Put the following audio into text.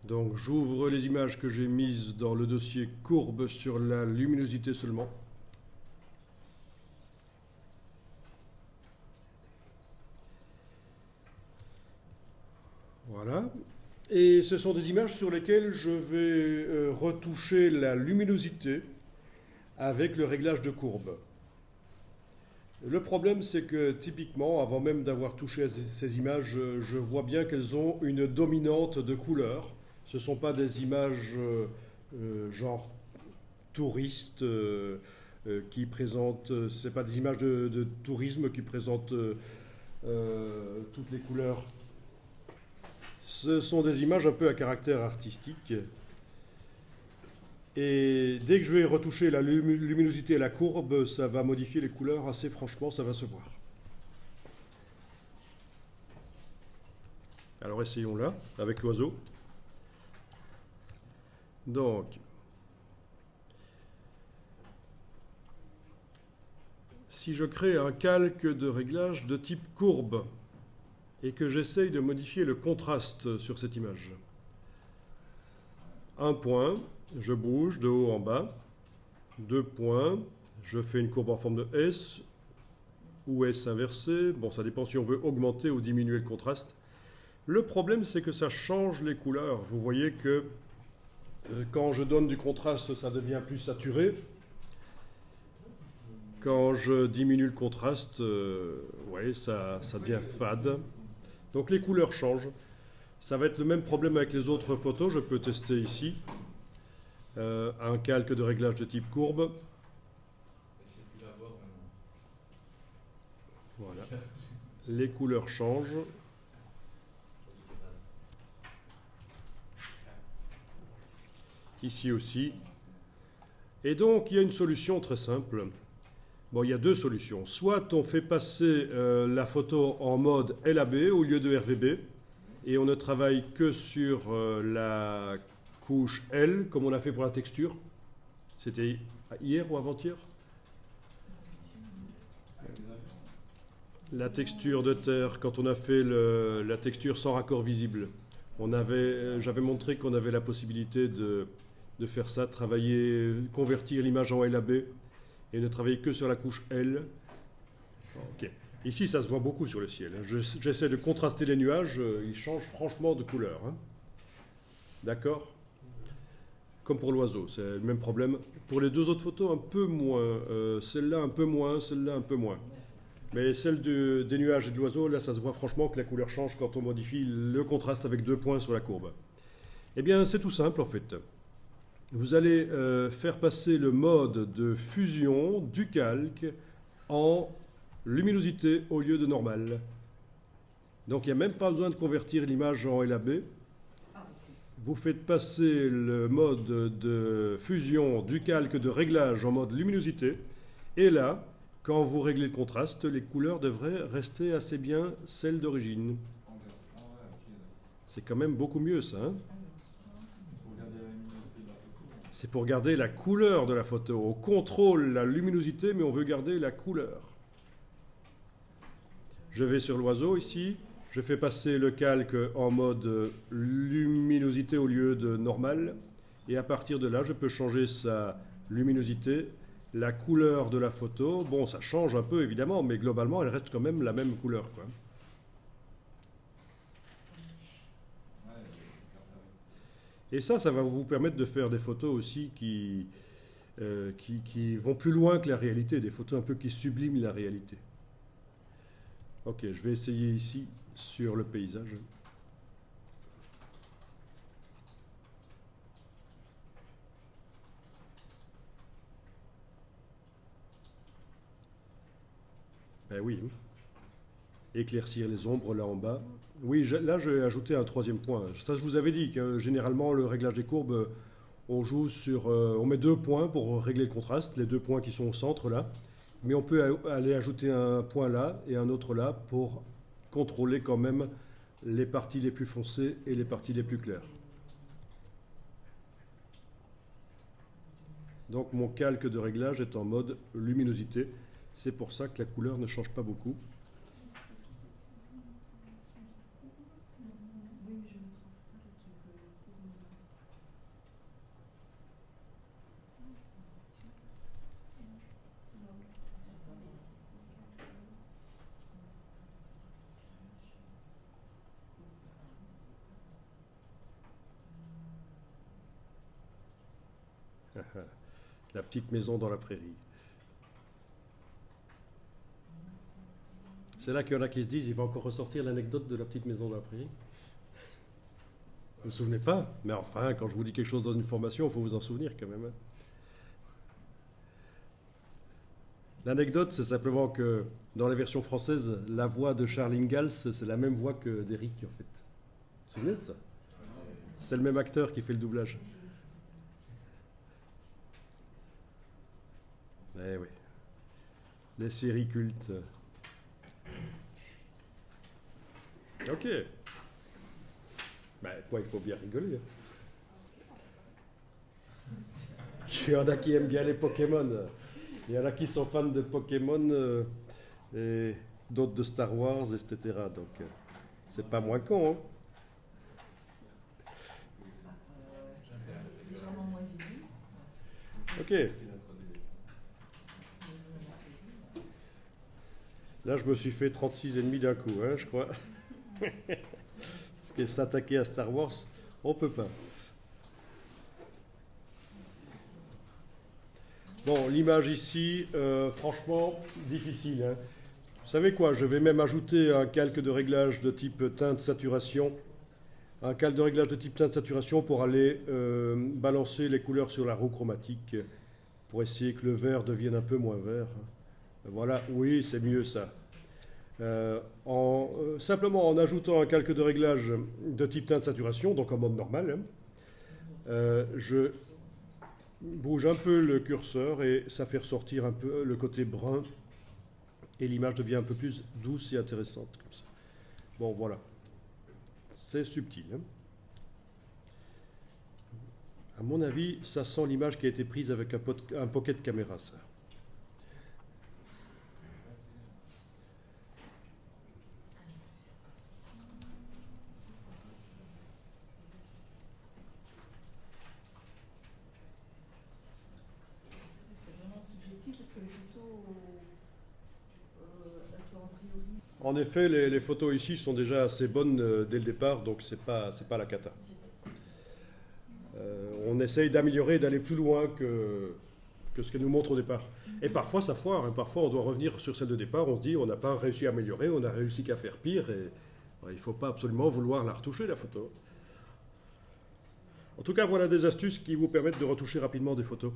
Donc j'ouvre les images que j'ai mises dans le dossier courbe sur la luminosité seulement. Voilà. Et ce sont des images sur lesquelles je vais retoucher la luminosité avec le réglage de courbe. Le problème, c'est que typiquement, avant même d'avoir touché à ces images, je vois bien qu'elles ont une dominante de couleur. Ce ne sont pas des images genre touristes qui présentent, c'est pas des images de tourisme qui présentent toutes les couleurs. Ce sont des images un peu à caractère artistique. Et dès que je vais retoucher la luminosité et la courbe, ça va modifier les couleurs assez franchement, ça va se voir. Alors essayons là, avec l'oiseau. Donc, si je crée un calque de réglage de type courbe et que j'essaye de modifier le contraste sur cette image, un point, je bouge de haut en bas, 2 points, je fais une courbe en forme de S ou S inversé. Bon, ça dépend si on veut augmenter ou diminuer le contraste. Le problème, c'est que ça change les couleurs. Vous voyez que quand je donne du contraste, ça devient plus saturé. Quand je diminue le contraste, ouais, ça devient fade. Donc les couleurs changent. Ça va être le même problème avec les autres photos. Je peux tester ici. Un calque de réglage de type courbe. Voilà. Les couleurs changent. Ici aussi. Et donc, il y a une solution très simple. Bon, il y a deux solutions. Soit on fait passer la photo en mode LAB au lieu de RVB, et on ne travaille que sur la couche L, comme on a fait pour la texture. C'était hier ou avant-hier? La texture de terre, quand on a fait la texture sans raccord visible, j'avais montré qu'on avait la possibilité de faire ça, travailler, convertir l'image en LAB et ne travailler que sur la couche L. Ok. Ici, ça se voit beaucoup sur le ciel. J'essaie de contraster les nuages, ils changent franchement de couleur. Hein. D'accord? Comme pour l'oiseau, c'est le même problème. Pour les deux autres photos, un peu moins. Celle-là un peu moins, celle-là un peu moins. Mais celle des nuages et de l'oiseau, là, ça se voit franchement que la couleur change quand on modifie le contraste avec 2 points sur la courbe. Eh bien, c'est tout simple en fait. Vous allez faire passer le mode de fusion du calque en luminosité au lieu de normal. Donc, il n'y a même pas besoin de convertir l'image en LAB. Vous faites passer le mode de fusion du calque de réglage en mode luminosité. Et là, quand vous réglez le contraste, les couleurs devraient rester assez bien celles d'origine. C'est quand même beaucoup mieux ça. Hein? C'est pour garder la couleur de la photo. On contrôle la luminosité, mais on veut garder la couleur. Je vais sur l'oiseau ici. Je fais passer le calque en mode luminosité au lieu de normal. Et à partir de là, je peux changer sa luminosité. La couleur de la photo, bon, ça change un peu évidemment, mais globalement, elle reste quand même la même couleur, quoi. Et ça va vous permettre de faire des photos aussi qui vont plus loin que la réalité, des photos un peu qui subliment la réalité. Ok, je vais essayer ici sur le paysage. Ben oui. Éclaircir les ombres là en bas. Oui, là j'ai ajouté un troisième point. Ça, je vous avais dit que généralement le réglage des courbes, on joue sur, on met 2 points pour régler le contraste, les 2 points qui sont au centre là. Mais on peut aller ajouter un point là et un autre là pour contrôler quand même les parties les plus foncées et les parties les plus claires. Donc mon calque de réglage est en mode luminosité. C'est pour ça que la couleur ne change pas beaucoup. La petite maison dans la prairie. C'est là qu'il y en a qui se disent, il va encore ressortir l'anecdote de la petite maison dans la prairie. Vous ne vous souvenez pas? Mais enfin, quand je vous dis quelque chose dans une formation, il faut vous en souvenir quand même. L'anecdote, c'est simplement que dans la version française, la voix de Charles Ingalls, c'est la même voix que d'Eric, en fait. Vous vous souvenez de ça? C'est le même acteur qui fait le doublage. Eh oui. Les séries cultes. Ok. Ben, quoi, il faut bien rigoler. Il y en a qui aiment bien les Pokémon. Il y en a qui sont fans de Pokémon et d'autres de Star Wars, etc. Donc, c'est pas moins con. Hein. Ok. Là, je me suis fait 36,5 d'un coup, hein, je crois. Parce que s'attaquer à Star Wars, on peut pas. Bon, l'image ici, franchement, difficile. Hein. Vous savez quoi? Je vais même ajouter un calque de réglage de type teinte saturation. Un calque de réglage de type teinte saturation pour aller balancer les couleurs sur la roue chromatique pour essayer que le vert devienne un peu moins vert. Voilà, oui, c'est mieux ça. Simplement en ajoutant un calque de réglage de type teinte saturation, donc en mode normal, je bouge un peu le curseur et ça fait ressortir un peu le côté brun et l'image devient un peu plus douce et intéressante comme ça. Bon, voilà. C'est subtil. Hein. À mon avis, ça sent l'image qui a été prise avec un pocket caméra, ça. En effet, les photos ici sont déjà assez bonnes dès le départ, donc c'est pas la cata. On essaye d'améliorer, d'aller plus loin que ce qu'elle nous montre au départ. Et parfois ça foire, hein. Parfois on doit revenir sur celle de départ, on se dit on n'a pas réussi à améliorer, on a réussi qu'à faire pire, et il ne faut pas absolument vouloir la retoucher la photo. En tout cas, voilà des astuces qui vous permettent de retoucher rapidement des photos.